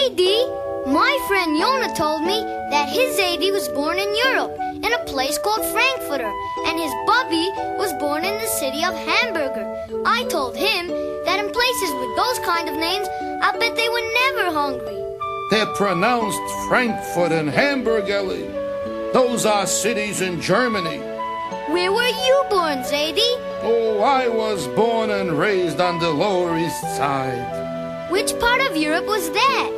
Zaidy, my friend Yona told me that his Zaidy was born in Europe, in a place called Frankfurter, and his Bubby was born in the city of Hamburger. I told him that in places with those kind of names, I bet they were never hungry. They're pronounced Frankfurt and Hamburg, Ellie. Those are cities in Germany. Where were you born, Zaidy? Oh, I was born and raised on the Lower East Side. Which part of Europe was that?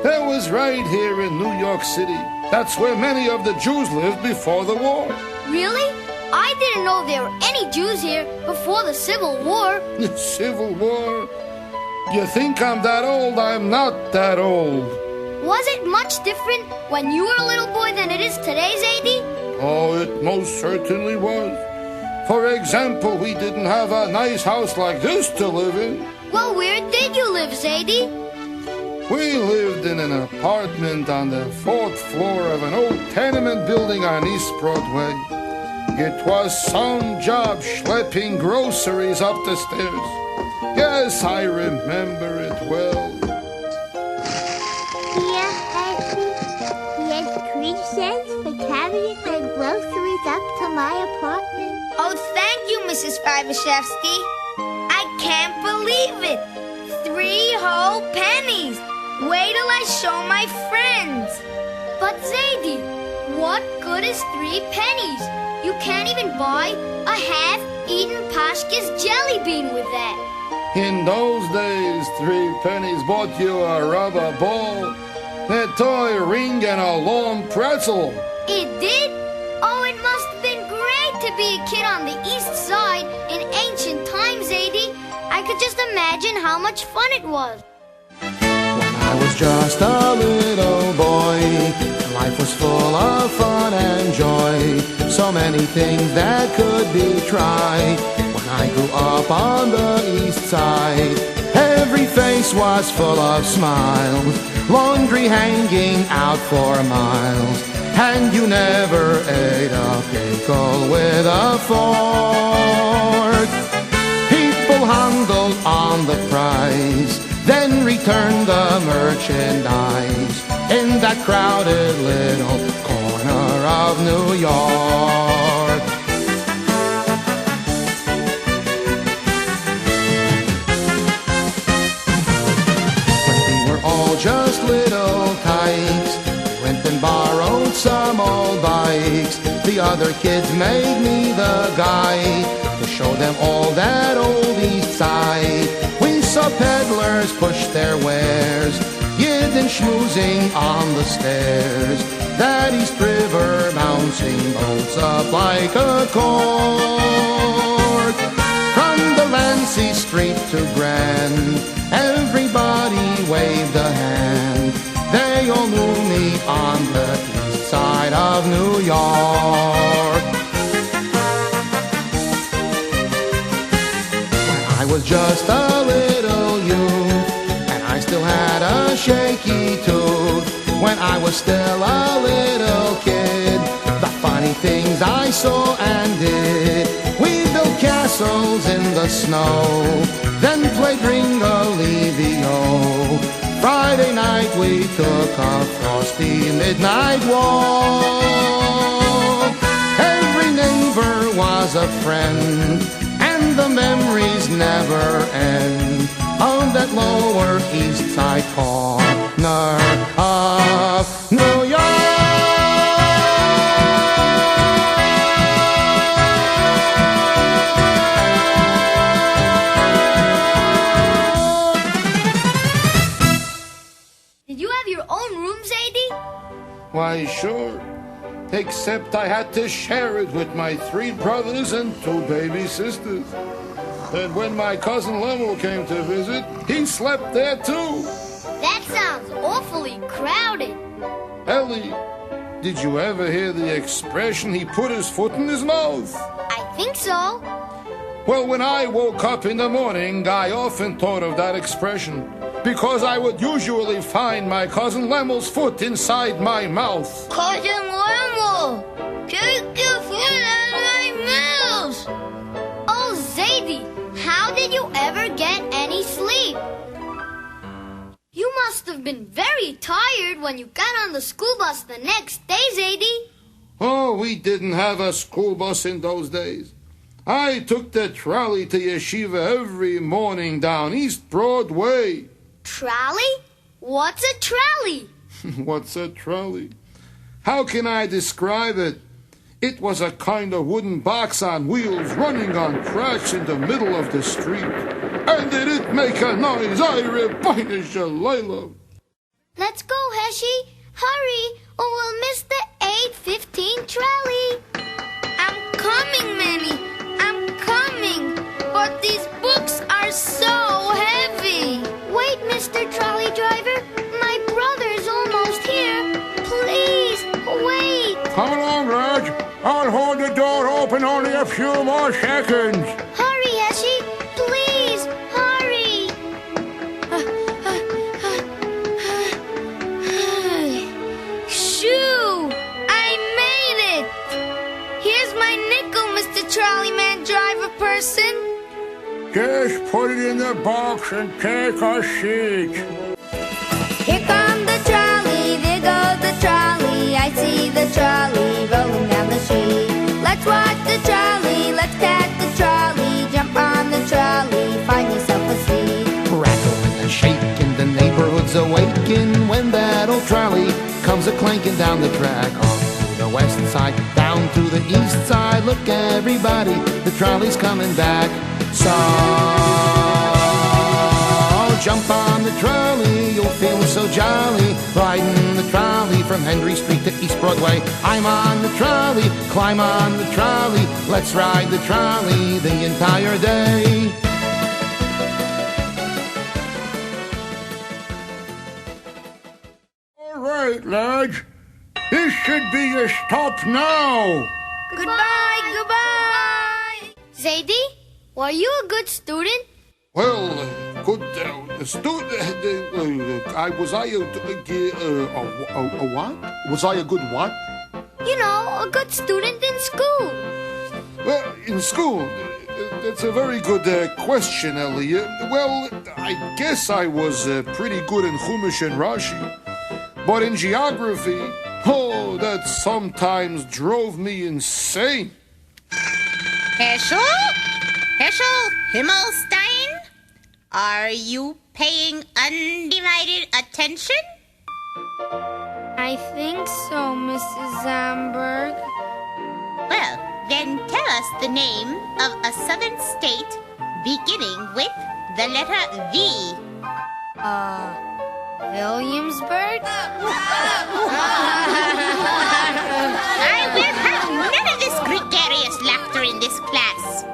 That was right here in New York City. That's where many of the Jews lived before the war. Really? I didn't know there were any Jews here before the Civil War. The Civil War? You think I'm that old? I'm not that old. Was it much different when you were a little boy than it is today, Zaidy? Oh, it most certainly was. For example, we didn't have a nice house like this to live in. Well, where did you live, Zaidy? We lived in an apartment on the 4th floor of an old tenement building on East Broadway. It was some job schlepping groceries up the stairs. Yes, I remember it well. Here, Hattie. Here's 3 cents for carrying my groceries up to my apartment. Oh, thank you, Mrs. Fivashevsky. I can't believe it. 3 whole pennies. Wait till I show my friends. But Zaidy, what good is 3 pennies? You can't even buy a half-eaten Pashka's jelly bean with that. In those days, 3 pennies bought you a rubber ball, a toy ring, and a long pretzel. It did? Oh, it must have been great to be a kid on the East Side in ancient times, Zaidy. I could just imagine how much fun it was. I was just a little boy. Life was full of fun and joy. So many things that could be tried. When I grew up on the East Side, every face was full of smiles. Laundry hanging out for miles. And you never ate a pickle with a fork. People handled on the price, then returned the merchandise in that crowded little corner of New York. When we were all just little tykes, we went and borrowed some old bikes. The other kids made me the guide to show them all that old East Side. We saw peddlers push their wares, yid and schmoozing on the stairs. That East River bouncing boats up like a cork. From Delancey Street to Grand, everybody waved a hand. They all knew me on the East Side of New York. I was just a little youth, and I still had a shaky tooth. When I was still a little kid, the funny things I saw and did. We built castles in the snow, then played Ringo-Livio. Friday night we took a frosty midnight walk. Every neighbor was a friend, and the memories never end of that Lower East Side corner of New York. Did you have your own room, Zaidy? Why, sure. Except I had to share it with my 3 brothers and 2 baby sisters. And when my cousin Lemuel came to visit, he slept there too. That sounds awfully crowded. Ellie, did you ever hear the expression, he put his foot in his mouth? I think so. Well, when I woke up in the morning, I often thought of that expression, because I would usually find my cousin Lemuel's foot inside my mouth. Cousin Lemuel, take your foot out of my mouth. Oh, Zaidy, how did you ever get any sleep? You must have been very tired when you got on the school bus the next day, Zaidy. Oh, we didn't have a school bus in those days. I took the trolley to yeshiva every morning down East Broadway. Trolley? What's a trolley? What's a trolley? How can I describe it? It was a kind of wooden box on wheels running on tracks in the middle of the street. And did it make a noise? I rebina shalayla. Let's go, Heshi. Hurry, or we'll miss the 8:15 trolley. I'm coming, Manny. I'm coming. But these books are so heavy. Wait, Mr. Trolley Driver. My brother's almost here. Please, wait. Come along, lad. I'll hold the door open only a few more seconds. Hurry, Heshi. Please, hurry. Shoo! I made it. Here's my nickel, Mr. Trolleyman driver person. Just put it in the box and take a seat. Here comes the trolley, there goes the trolley. I see the trolley rolling down the street. Let's watch the trolley, let's catch the trolley. Jump on the trolley, find yourself a seat. Rattling and shaking, the neighborhood's awaken when that old trolley comes a-clanking down the track. On to the west side, down to the east side. Look, everybody, the trolley's coming back. So jump on the trolley, you'll feel so jolly. Riding the trolley from Henry Street to East Broadway. I'm on the trolley, climb on the trolley. Let's ride the trolley the entire day. All right, lads. This should be your stop now. Goodbye, goodbye. Zaidy, were you a good student? Well, good student. Was I a what? Was I a good what? You know, a good student in school. Well, in school, that's a very good question, Elliot. Well, I guess I was pretty good in Chumash and Rashi. But in geography, oh, that sometimes drove me insane. Herschel? Herschel Himmelstein? Are you paying undivided attention? I think so, Mrs. Zamberg. Well, then tell us the name of a southern state beginning with the letter V. Williamsburg? I will have none of this gregarious laughter in this class.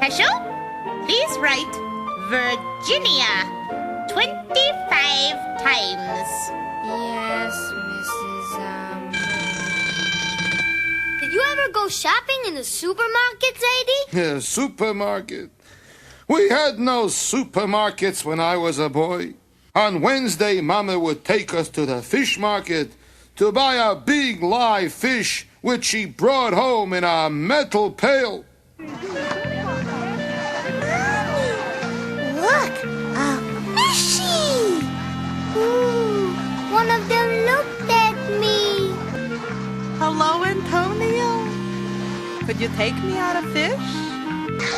Herschel, please write Virginia 25 times. Yes, Mrs. Did you ever go shopping in the supermarket, Zaidy? Yeah, supermarket. We had no supermarkets when I was a boy. On Wednesday, Mama would take us to the fish market to buy a big live fish, which she brought home in a metal pail. Look, a fishy! Ooh, one of them looked at me. Hello, Antonio. Could you take me out of fish?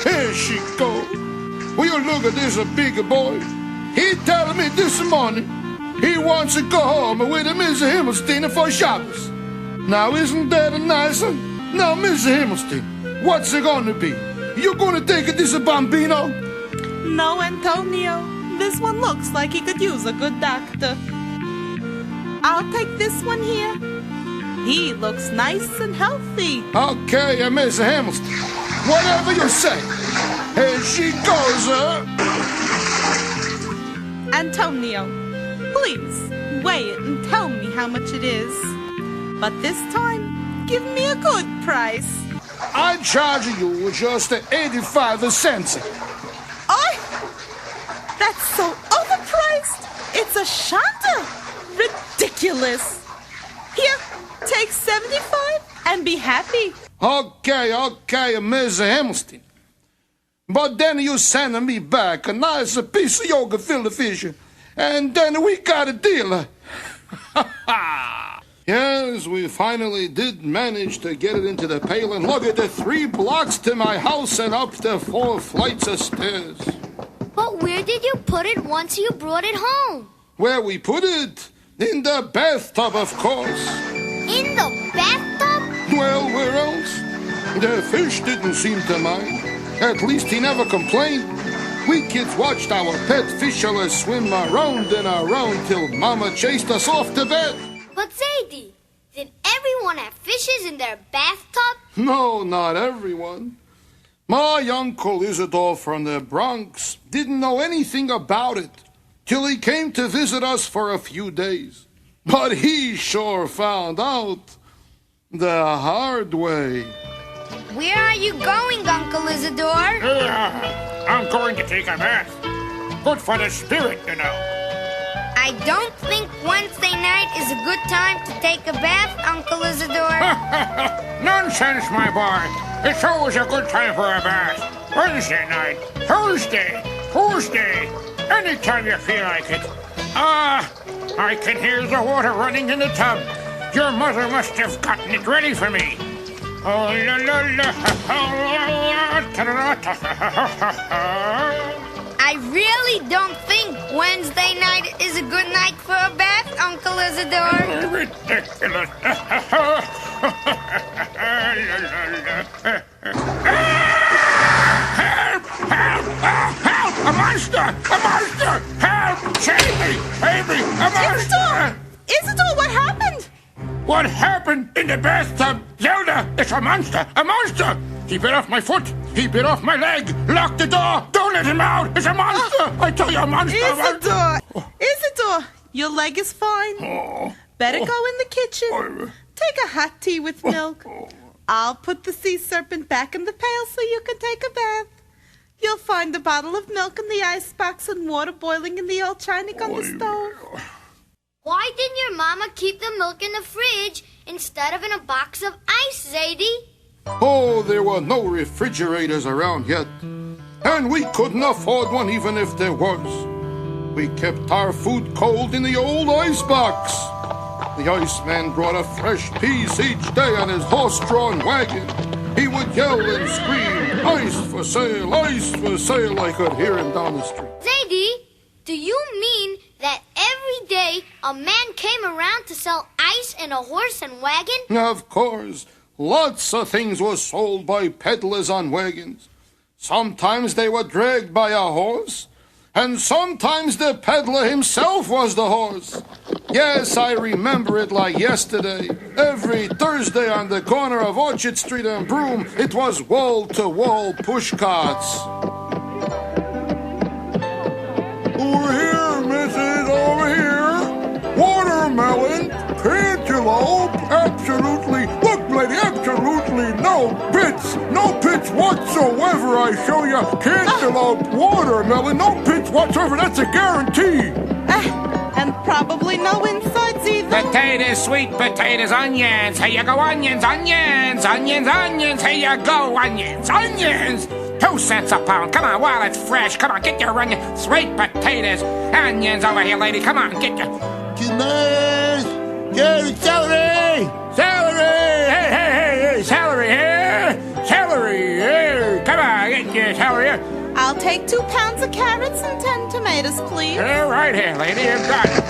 Here she go. Will you look at this big boy? He telling me this morning he wants to go home with Mr. Himmelstein for Shabbos. Now, isn't that a nice one? Now, Mr. Himmelstein, what's it gonna be? You gonna take this bambino? No, Antonio. This one looks like he could use a good doctor. I'll take this one here. He looks nice and healthy. Okay, Mr. Himmelstein. Whatever you say. Here she goes, Antonio, please weigh it and tell me how much it is. But this time, give me a good price. I'm charging you just 85 cents. Oh, that's so overpriced. It's a shanta. Ridiculous. Here, take 75 and be happy. Okay, Mr. Himmelstein. But then you send me back a nice piece of yogurt fillet fish and then we got a deal. Yes, we finally did manage to get it into the pail and lug it the 3 blocks to my house and up the 4 flights of stairs. But where did you put it once you brought it home? Where we put it? In the bathtub, of course. In the bathtub? Well, where else? The fish didn't seem to mind. At least he never complained. We kids watched our pet fishers swim around and around till Mama chased us off to bed. But Zaidy, did everyone have fishes in their bathtub? No, not everyone. My Uncle Isidore from the Bronx didn't know anything about it till he came to visit us for a few days. But he sure found out the hard way. Where are you going, Uncle Isidore? I'm going to take a bath. Good for the spirit, you know. I don't think Wednesday night is a good time to take a bath, Uncle Isidore. Nonsense, my boy. It's always a good time for a bath. Wednesday night, Thursday, Tuesday, anytime you feel like it. I can hear the water running in the tub. Your mother must have gotten it ready for me. Oh, la, la, la, I really don't think Wednesday night is a good night for a bath, Uncle Isidore. Ridiculous. Help! Help! Help! A monster! A monster! Help! Save me! Save me! A monster! Isidore, what happened? What happened in the bathtub? Zelda, it's a monster! A monster! He bit off my foot. He bit off my leg. Lock the door. Don't let him out. It's a monster. I tell you, a monster. Isidore! Isidore, your leg is fine. Better go in the kitchen. Take a hot tea with milk. I'll put the sea serpent back in the pail so you can take a bath. You'll find a bottle of milk in the icebox and water boiling in the old china on the stove. Why didn't your mama keep the milk in the fridge instead of in a box of ice, Zaidy? Oh, there were no refrigerators around yet. And we couldn't afford one even if there was. We kept our food cold in the old icebox. The Iceman brought a fresh piece each day on his horse-drawn wagon. He would yell and scream, "Ice for sale, ice for sale," I could hear him down the street. Zaidy, do you mean that every day a man came around to sell ice in a horse and wagon? Of course. Lots of things were sold by peddlers on wagons. Sometimes they were dragged by a horse, and sometimes the peddler himself was the horse. Yes, I remember it like yesterday. Every Thursday on the corner of Orchard Street and Broome, it was wall-to-wall push carts. Over here, missus, over here. Watermelon, cantaloupe, absolutely. Look, lady, absolutely no pits. No pits whatsoever, I show you. Cantaloupe, watermelon, no pits whatsoever. That's a guarantee. And probably no insides either. Potatoes, sweet potatoes, onions. Here you go, onions, onions, onions, onions. Here you go, onions, onions. 2 cents a pound. Come on, while it's fresh. Come on, get your onion. Sweet potatoes, onions over here, lady. Come on, get your... Tomatoes, celery, celery. Hey, hey, hey, hey, celery here, celery here. Come on, get your celery here. I'll take 2 pounds of carrots and 10 tomatoes, please. Here, right here, lady. You've got it.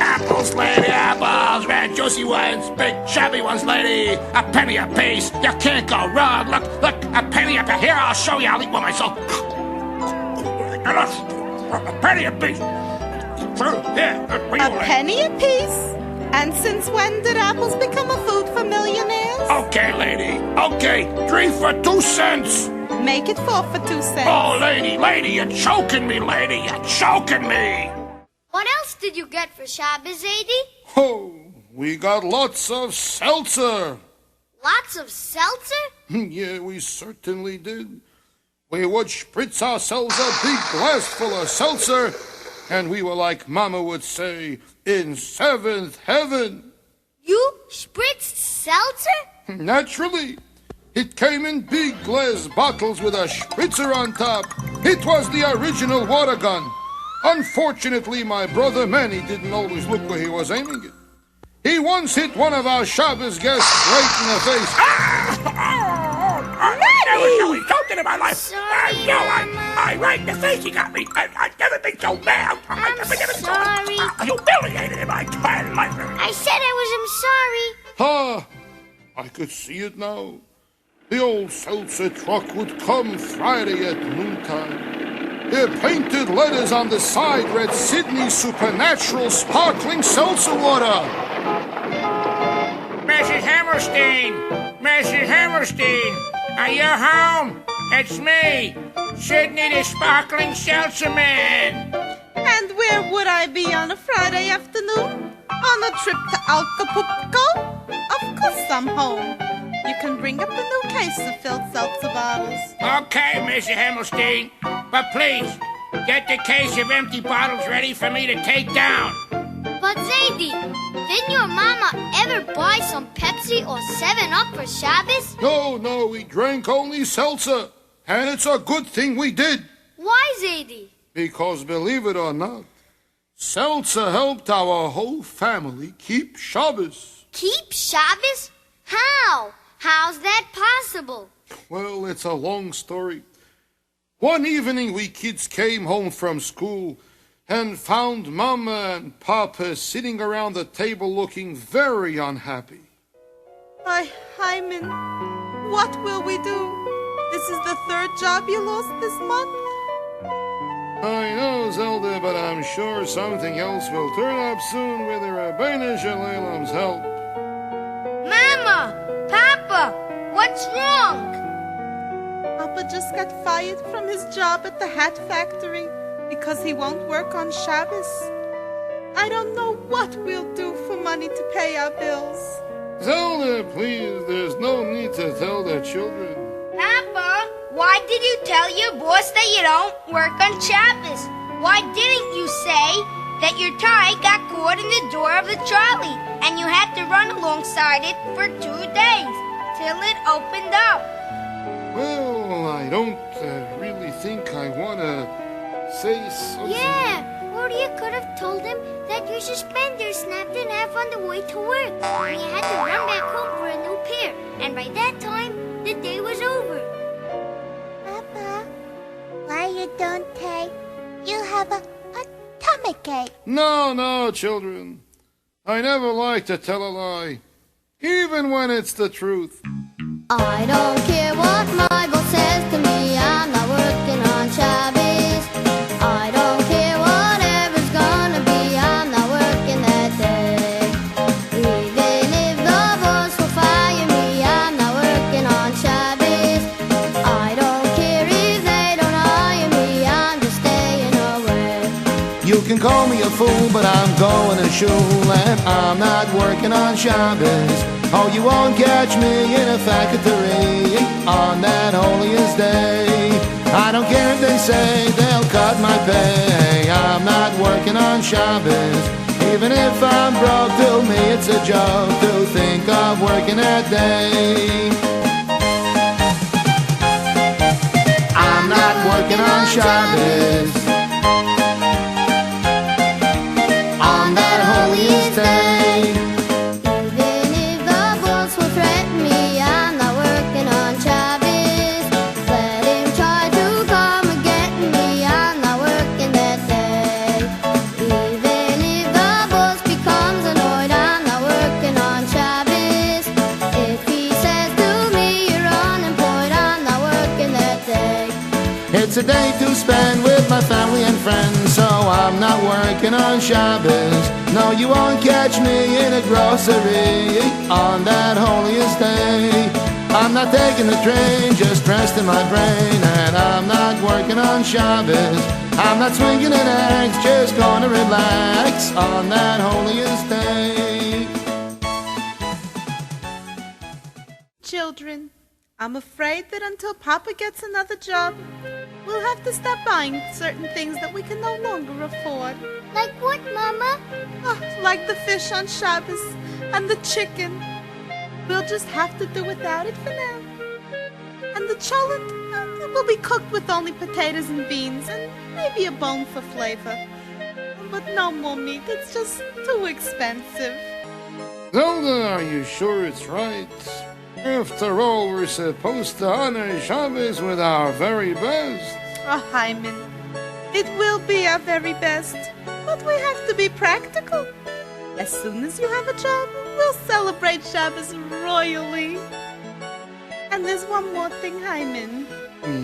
Apples, lady, apples. Red, juicy ones. Big, chubby ones, lady. A penny a piece. You can't go wrong. Look, look, a penny a piece. Here, I'll show you. I'll eat one myself. A penny a piece. Here, A penny a piece? And since when did apples become a food for millionaires? Okay, lady. Okay, 3 for 2 cents. Make it 4 for 2 cents. Oh, lady, you're choking me, lady. You're choking me. What else did you get for Shabbos, Zaidy? Oh, we got lots of seltzer. Lots of seltzer? Yeah, we certainly did. We would spritz ourselves a big glass full of seltzer, and we were like Mama would say, in 7th heaven. You spritzed seltzer? Naturally. It came in big glass bottles with a spritzer on top. It was the original water gun. Unfortunately, my brother Manny didn't always look where he was aiming it. He once hit one of our Shabbos guests right in the face. I never so insulted in my life. Sorry, I right in the face he got me. I've never been so mad. I'm sorry. Humiliated in my entire life. I said I was Ah, I could see it now. The old seltzer truck would come Friday at noontime. Their painted letters on the side read Sydney Supernatural Sparkling Seltzer Water. Mrs. Hammerstein! Mrs. Hammerstein! Are you home? It's me, Sydney the Sparkling Seltzer Man. And where would I be on a Friday afternoon? On a trip to Acapulco? Of course I'm home. You can bring up a new case of filled seltzer bottles. Okay, Mrs. Hammerstein, but please, get the case of empty bottles ready for me to take down. But Zaidy, didn't your mama ever buy some Pepsi or 7-Up for Shabbos? No, we drank only seltzer. And it's a good thing we did. Why, Zaidy? Because believe it or not, seltzer helped our whole family keep Shabbos. Keep Shabbos? How? How's that possible? Well, it's a long story. One evening we kids came home from school and found Mama and Papa sitting around the table looking very unhappy. Hyman, what will we do? This is the third job you lost this month? I know, Zelda, but I'm sure something else will turn up soon with the Rabbeinu Shalalam's help. Mama! Papa! What's wrong? Papa just got fired from his job at the hat factory because he won't work on Shabbos. I don't know what we'll do for money to pay our bills. Zelda, please, there's no need to tell the children. Papa, why did you tell your boss that you don't work on Shabbos? Why didn't you say that your tie got caught in the door of the trolley and you had to run alongside it for 2 days till it opened up? Well, I don't really think I want to say something. Yeah, or you could have told him that your suspenders snapped in half on the way to work and you had to run back home for a new pair. And by that time, the day was over. Papa, why you don't take? You have a tummy ache. No, children. I never like to tell a lie, even when it's the truth. I don't care what my boss says to me, I'm not working on Shabbos. I don't care whatever's gonna be, I'm not working that day. Even if the boss will fire me, I'm not working on Shabbos. I don't care if they don't hire me, I'm just staying away. You can call me a fool, but I'm going to shul and I'm not working on Shabbos. Oh, you won't catch me in a factory on that holiest day. I don't care if they say they'll cut my pay, I'm not working on Shabbos. Even if I'm broke, to me it's a joke to think of working that day. I'm not working on Shabbos on that holiest day. It's a day to spend with my family and friends, so I'm not working on Shabbos. No, you won't catch me in a grocery on that holiest day. I'm not taking the train, just resting my brain, and I'm not working on Shabbos. I'm not swinging an axe, just gonna relax on that holiest day. Children, I'm afraid that until Papa gets another job, we'll have to stop buying certain things that we can no longer afford. Like what, Mama? Oh, like the fish on Shabbos and the chicken. We'll just have to do without it for now. And the cholent will be cooked with only potatoes and beans and maybe a bone for flavor. but no more meat. It's just too expensive. Zelda, are you sure it's right? After all, we're supposed to honor Shabbos with our very best. Oh, Hyman, it will be our very best, but we have to be practical. As soon as you have a job, we'll celebrate Shabbos royally. And there's one more thing, Hyman.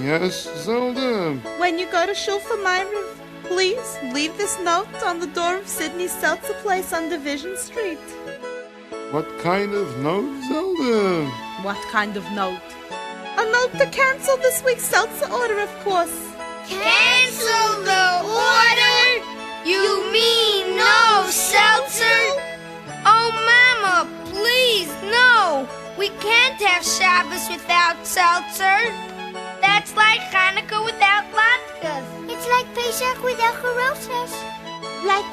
Yes, Zelda? When you go to Shul for Myriv, please leave this note on the door of Sydney's Seltzer place on Division Street. What kind of note, Zelda? What kind of note? A note to cancel this week's Seltzer order, of course. Cancel the order? You mean no seltzer? Oh, Mama, please, no. We can't have Shabbos without seltzer. That's like Hanukkah without latkes. It's like Pesach without charosas. Like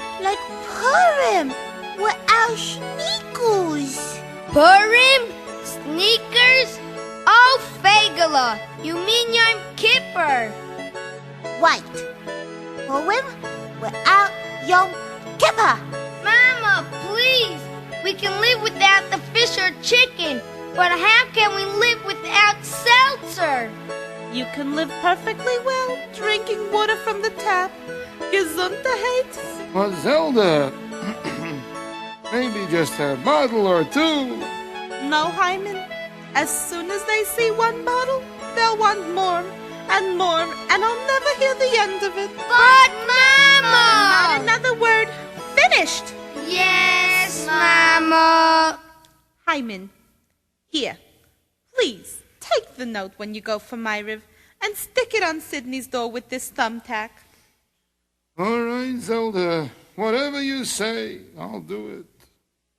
Purim without sneakers. Purim? Sneakers? Oh, Fagala, you mean Yom Kippur. Right. Purim without Yom Kippur. Mama, please. We can live without the fish or chicken, but how can we live without seltzer? You can live perfectly well drinking water from the tap. Gesundheit. But Zelda, maybe just a bottle or two. No, Hyman. As soon as they see one bottle, they'll want more, and I'll never hear the end of it. But, Mama! Not another word. Finished! Yes, Mama. Hyman, here, please take the note when you go for Myriv and stick it on Sydney's door with this thumbtack. All right, Zelda. Whatever you say, I'll do it.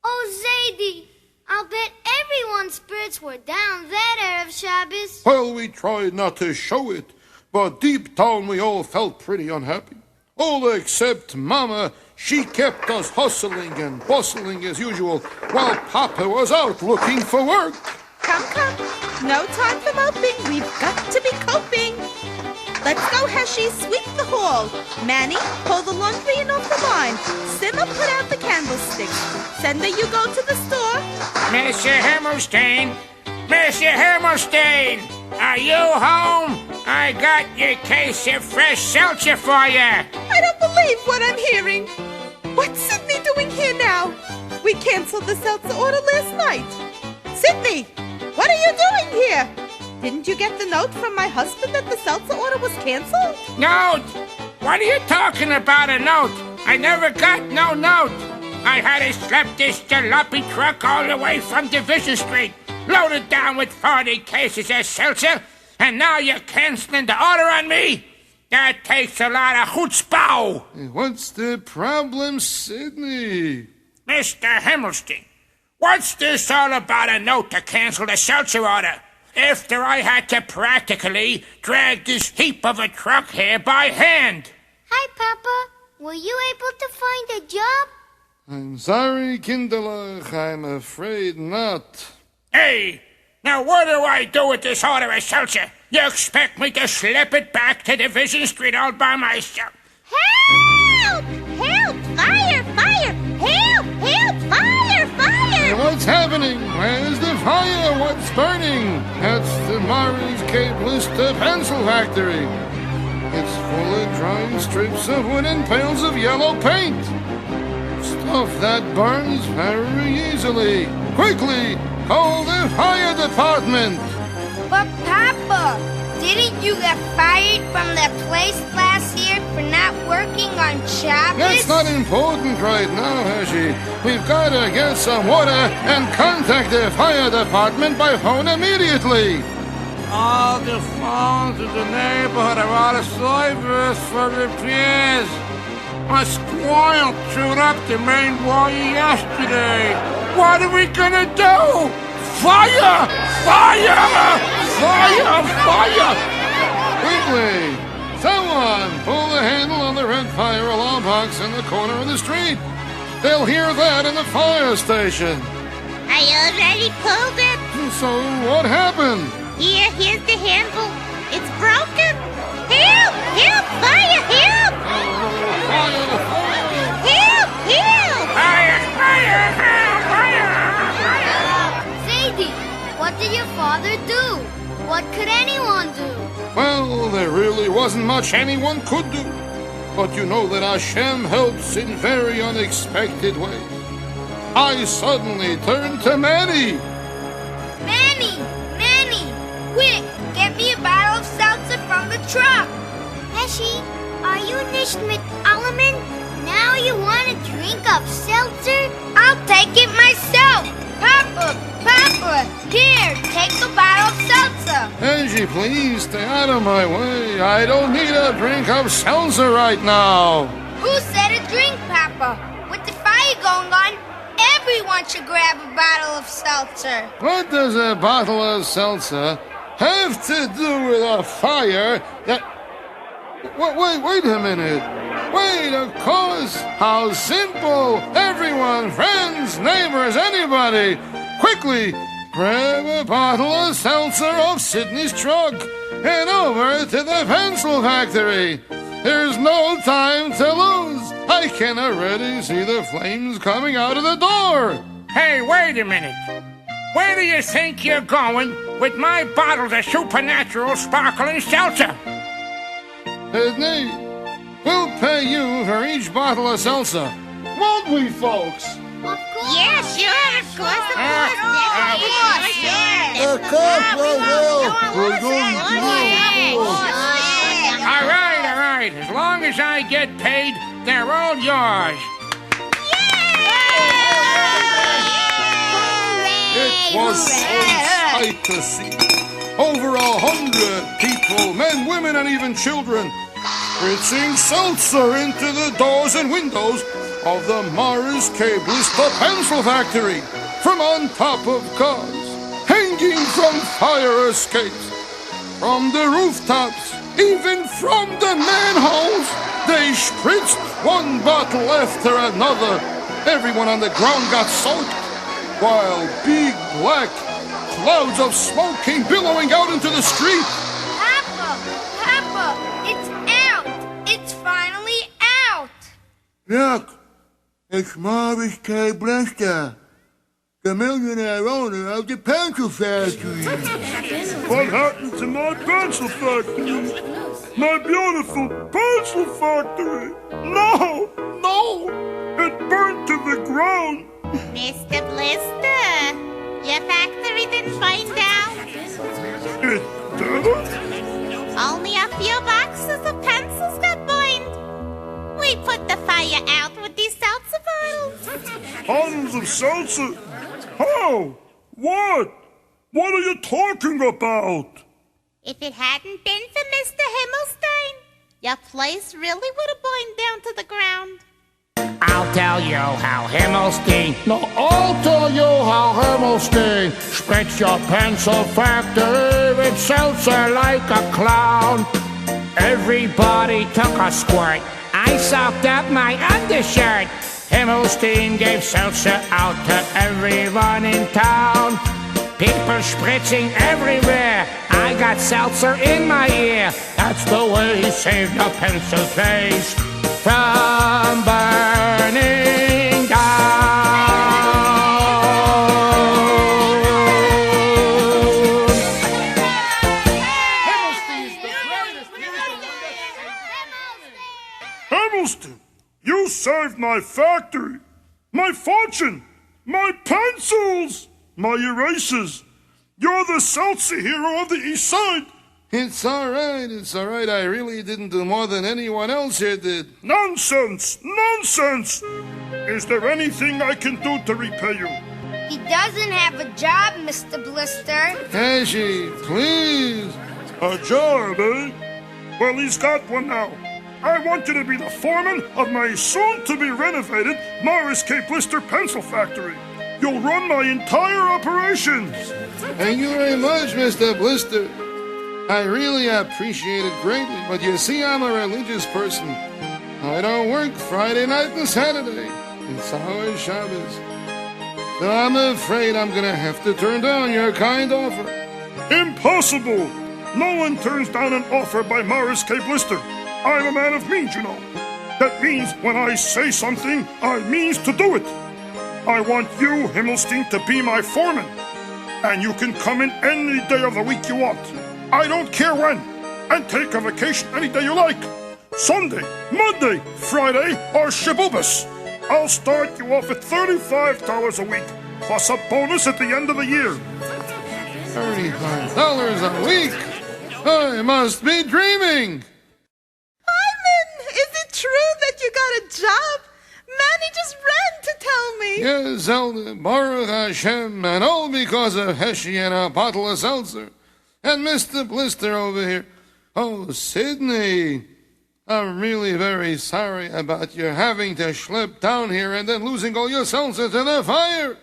Oh, Zaidy, I'll bet everyone's spirits were down that Erev Shabbos. Well, we tried not to show it, but deep down we all felt pretty unhappy. All except Mama. She kept us hustling and bustling as usual, while Papa was out looking for work. Come. No time for moping. We've got to be coping. Let's go, Heshi. Sweep the hall. Manny, pull the laundry in off the line. Simma, put out the candlesticks. Sender, you go to the store. Mr. Himmelstein, are you home? I got your case of fresh seltzer for you. I don't believe what I'm hearing. What's Sydney doing here now? We canceled the seltzer order last night. Sydney, what are you doing here? Didn't you get the note from my husband that the seltzer order was canceled? Note? What are you talking about, a note? I never got no note. I had to schlep this jalopy truck all the way from Division Street, loaded down with 40 cases of seltzer, and now you're canceling the order on me? That takes a lot of chutzpah. What's the problem, Sydney? Mr. Himmelstein, what's this all about, a note to cancel the seltzer order? After I had to practically drag this heap of a truck here by hand. Hi, Papa. Were you able to find a job? I'm sorry, Kinderlach. I'm afraid not. Hey, now what do I do with this order of seltzer? You expect me to slip it back to Division Street all by myself? Help! Help! Fire! Fire! Help! Help! Fire! Fire! What's happening? Where's the fire? What's burning? That's the Murray's Cape Lister pencil factory. It's full of drying strips of wood and pails of yellow paint. Stuff that burns very easily. Quickly, call the fire department. But, Papa, didn't you get fired from that place last year for not working on Shabbos? That's not important right now, Hershey. We've got to get some water and contact the fire department by phone immediately. All the phones in the neighborhood are out of service for repairs. My squirrel chewed up the main wire yesterday. What are we gonna do? Fire! Fire! Fire! Fire! Quickly! Someone pull the handle on the red fire alarm box in the corner of the street. They'll hear that in the fire station. I already pulled it. So what happened? Here's the handle. It's broken. Help! Help! Fire! Help! Fire! could anyone do? Well, there really wasn't much anyone could do. But you know that Hashem helps in very unexpected ways. I suddenly turned to Manny. Manny! Quick, get me a bottle of seltzer from the truck. Pesci, are you nicht mit Alleman? Now you want a drink of seltzer? I'll take it myself. Papa, here, take the bottle of seltzer. Angie, please stay out of my way. I don't need a drink of seltzer right now. Who said a drink, Papa? With the fire going on, everyone should grab a bottle of seltzer. What does a bottle of seltzer have to do with a fire that... Wait a minute. Wait, of course. How simple. Everyone, friends, neighbors, anybody. Quickly, grab a bottle of seltzer off Sidney's truck and over to the pencil factory. There's no time to lose. I can already see the flames coming out of the door. Hey, wait a minute. Where do you think you're going with my bottles of supernatural sparkling seltzer? Sidney, we'll pay you for each bottle of seltzer. Won't we, folks? Of course. Yeah, sure, of course, Of course we will. We're going to do All right. As long as I get paid, they're all yours. It was so sight to see. Over 100 people, men, women, and even children, spritzing seltzer into the doors and windows of the Morris K. Blister Pencil Factory, from on top of cars, hanging from fire escapes, from the rooftops, even from the manholes. They spritzed one bottle after another. Everyone on the ground got soaked, while big black clouds of smoke came billowing out into the street. Papa, it's out. It's finally out. Look, it's Morris K. Blister, the millionaire owner of the pencil factory. What happened to my pencil factory? My beautiful pencil factory! No! It burned to the ground! Mr. Blister, your factory didn't find out. It didn't? Only a few boxes of pencils got burned. We put the fire out with these seltzer bottles. Bottles of seltzer? How? What? What are you talking about? If it hadn't been for Mr. Himmelstein, your place really would have burned down to the ground. I'll tell you how Himmelstein. No, I'll tell you how Himmelstein spritz your pencil factory with seltzer like a clown. Everybody took a squirt. I soaked up my undershirt. Himmelstein gave seltzer out to everyone in town. People spritzing everywhere. I got seltzer in my ear. That's the way he saved the pencil face from burning down. Hamilton, you saved my factory, my fortune, my pencils, my erasers. You're the seltzer hero of the East Side. It's all right. I really didn't do more than anyone else here did. Nonsense! Is there anything I can do to repay you? He doesn't have a job, Mr. Blister. Pesci, please. A job, eh? Well, he's got one now. I want you to be the foreman of my soon-to-be-renovated Morris K. Blister Pencil Factory. You'll run my entire operation. Thank you very much, Mr. Blister. I really appreciate it greatly, but you see, I'm a religious person. I don't work Friday night and Saturday. It's our Shabbos. So I'm afraid I'm gonna have to turn down your kind offer. Impossible! No one turns down an offer by Morris K. Blister. I'm a man of means, you know. That means when I say something, I means to do it. I want you, Himmelstein, to be my foreman. And you can come in any day of the week you want. I don't care when. And take a vacation any day you like. Sunday, Monday, Friday, or Shibubas. I'll start you off at $35 a week, plus a bonus at the end of the year. $35 a week? I must be dreaming. Hyman, is it true that you got a job? Manny just ran to tell me. Yes, Zelda, Baruch Hashem, and all because of Heshi and a bottle of seltzer. And Mr. Blister over here. Oh, Sydney, I'm really very sorry about your having to schlep down here and then losing all your seltzer to the fire.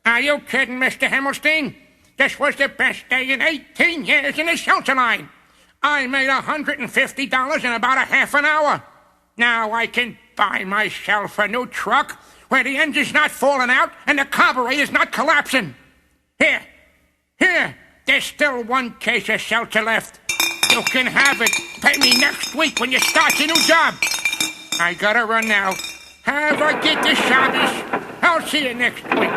Are you kidding, Mr. Himmelstein? This was the best day in 18 years in the shelter line. I made $150 in about a half an hour. Now I can buy myself a new truck where the engine's not falling out and the carburetor's not collapsing. Here, there's still one case of seltzer left. You can have it. Pay me next week when you start your new job. I gotta run now. Have a good Shabbos. I'll see you next week.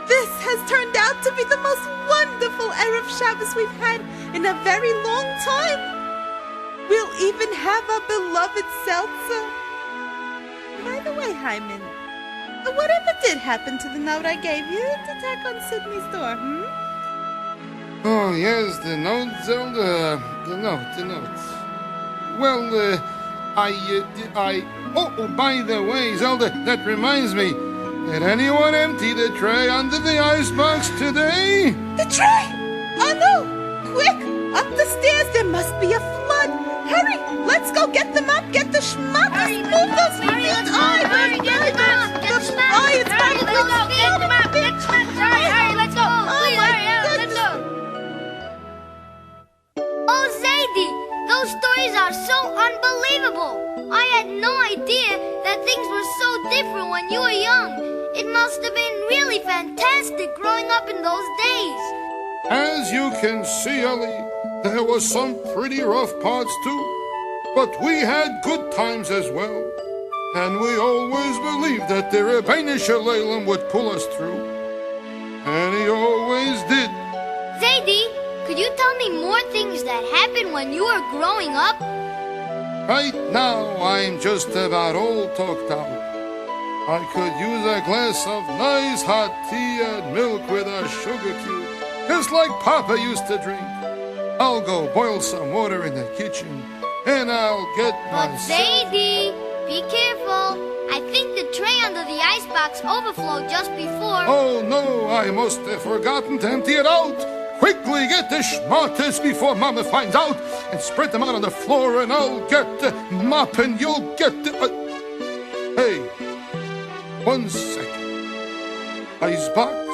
This has turned out to be the most wonderful Erev Shabbos we've had in a very long time. We'll even have our beloved seltzer. By the way, Hyman, whatever did happen to the note I gave you to tack on Sydney's door, Oh, yes, the note, Zelda. The note. Well, Oh, by the way, Zelda, that reminds me. Did anyone empty the tray under the icebox today? The tray? Oh, no! Quick! Up the stairs, there must be a flood. Hurry! Let's go get them up, get the schmuckers. Move those feet. Hurry, get them up. Get the schmuckers. It's Hurry, let's go. Get them up. Get the schmuckers. Hurry, let's go. Please, hurry, let's go. Oh, Zaidy, those stories are so unbelievable. I had no idea that things were so different when you were young. It must have been really fantastic growing up in those days. As you can see, Ellie, there were some pretty rough parts too. But we had good times as well. And we always believed that the Rebbeinu Shalom would pull us through. And he always did. Zaidy, could you tell me more things that happened when you were growing up? Right now, I'm just about all talked out. I could use a glass of nice hot tea and milk with a sugar cube, just like Papa used to drink. I'll go boil some water in the kitchen, and I'll get But myself... Zaidy, be careful. I think the tray under the icebox overflowed just before. Oh, no, I must have forgotten to empty it out. Quickly get the schmarters before Mama finds out, and spread them out on the floor, and I'll get the mop, and you'll get the... Hey, 1 second. Icebox?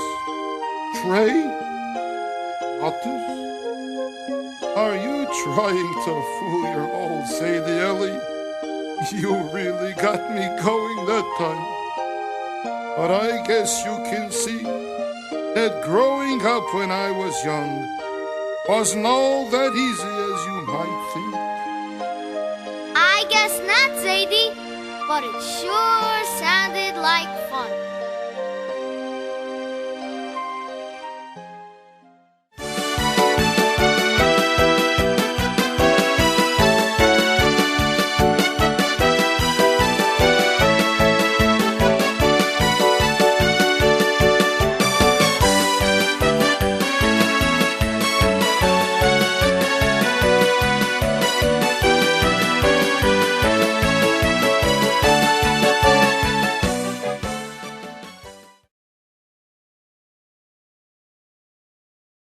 Tray? Otters? Are you trying to fool your old Zaidy, Ellie? You really got me going that time. But I guess you can see that growing up when I was young wasn't all that easy as you might think. I guess not, Zaidy. But it sure sounded like fun.